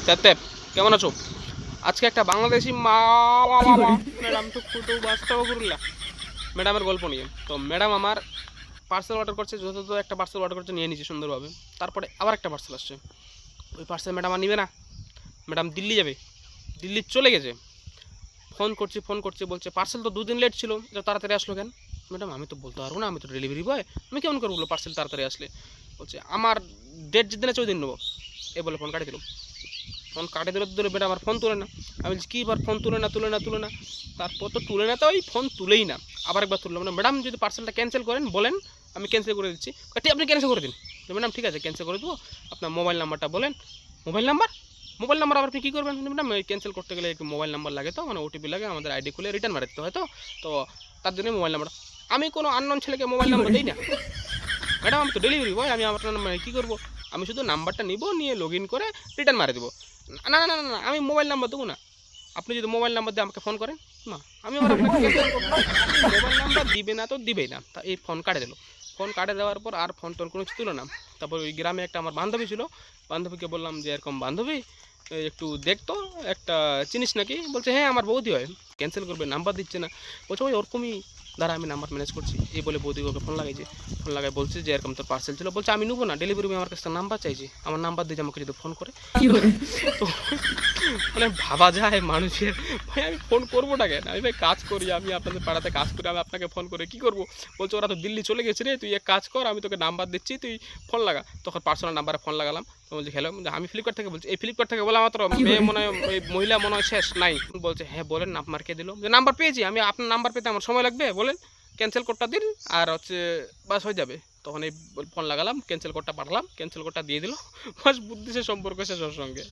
তেপ কেমন আছো? আজকে একটা বাংলাদেশি ম্যাডাম তো বাস্তব করলা ম্যাডামের গল্প নিয়ে। তো ম্যাডাম আমার পার্সেল অর্ডার করছে, যথাযথ একটা পার্সেল অর্ডার করছে, নিয়ে নিচ্ছে সুন্দরভাবে। তারপরে আবার একটা পার্সেল আসছে, ওই পার্সেল ম্যাডাম আর নিবে না, ম্যাডাম দিল্লি যাবে, দিল্লি চলে গেছে। ফোন করছি বলছে পার্সেল তো 2 দিন লেট ছিল, যা তাড়াতাড়ি আসলো কেন? ম্যাডাম আমি তো বলতে পারবো না, আমি তো ডেলিভারি বয়, আমি কেমন করে বলবো পার্সেল তাড়াতাড়ি আসলে? বলছে আমার ডেট যেদিন আছে ওই দিন নেবো, এ বলে ফোন কাটিয়ে দিল। ফোন কাটে দিলে বেটা আমার ফোন তুলে না। আমি বলছি কী বার ফোন তুলে না। তারপর তো তুলে না, তো ওই ফোন তুলেই না। আবার একবার তুললাম না, ম্যাডাম যদি পার্সেলটা ক্যান্সেল করেন বলেন, আমি ক্যান্সেল করে দিচ্ছি। ঠিক আপনি ক্যান্সেল করে দিন। ম্যাডাম ঠিক আছে ক্যান্সেল করে দেবো, আপনার মোবাইল নাম্বারটা বলেন। মোবাইল নাম্বার আবার আপনি কী করবেন? ম্যাডাম ক্যান্সেল করতে গেলে একটু মোবাইল নাম্বার লাগে, তো মানে ওটিপি লাগে, আমাদের আইডি খুলে রিটার্ন মারতে হয়, তো তার জন্য মোবাইল নাম্বার। আমি কোনো আননোন ছেলেকে মোবাইল নাম্বার দিই না ম্যাডাম, আমি তো ডেলিভারি বয়, আমি আপনার মানে কী করবো? আমি শুধু নাম্বারটা নিব, নিয়ে লগ ইন করে রিটার্ন মারে দেবো। না, আমি মোবাইল নাম্বার দেবো না। আপনি যদি মোবাইল নাম্বার দিয়ে আমাকে ফোন করেন, না আমি আবার আপনাকে ক্যান্সেল করবো। মোবাইল নাম্বার দিবে না তো দিবেই না। তা এই ফোন কাটে দিল। ফোন কাটে দেওয়ার পর আর ফোন টোন কোনো কিছু তুলো না। তারপর ওই গ্রামে একটা আমার বান্ধবী ছিল, বান্ধবীকে বললাম যে এরকম বান্ধবী একটু দেখতো, একটা চিনিস নাকি? বলছে হ্যাঁ আমার বৌদি হয়। ক্যান্সেল করবে, নাম্বার দিচ্ছে না। বলছে ওই ওরকমই, দাঁড়া আমি নাম্বার ম্যানেজ করছি। এই বলে বৌদি ওকে ফোন লাগাইছে। ফোন লাগাই বলছে যে এরকম তোর পার্সেল ছিল। বলছে আমি নেবো না, ডেলিভারি বয় আমার কাছে নাম্বার চাইছি, আমার নাম্বার দিয়ে আমাকে যদি ফোন করে। তো মানে ভাবা যায় মানুষের, ভাই আমি ফোন করবো না কেন? আমি ভাই কাজ করি, আমি আপনাদের পাড়াতে কাজ করি, আমি আপনাকে ফোন করে কী করবো? বলছে ওরা তো দিল্লি চলে গেছে রে, তুই এক কাজ কর, আমি তোকে নাম্বার দিচ্ছি, তুই ফোন লাগা। তখন পার্সোনাল নাম্বারে ফোন লাগালাম। তো বলছে হ্যালো, আমি ফ্লিপকার্ট থেকে বলছি। এই ফ্লিপকার্ট থেকে বলা মাত্র মেয়ে মনে হয়, এই মহিলা মনে হয় শেষ নাই। বলছে হ্যাঁ বলেন, নাম্বার কে দিল? যে নাম্বার পেয়েছি আমি, আপনার নাম্বার পেতে আমার সময় লাগবে, বলেন ক্যান্সেল কোডটা দিন আর হচ্ছে বাস হয়ে যাবে। তখন এই ফোন লাগালাম, ক্যান্সেল কোডটা পাঠালাম, ক্যান্সেল কোডটা দিয়ে দিল, বাস বুদ্ধি সে সম্পর্ক শেষ ওর সঙ্গে।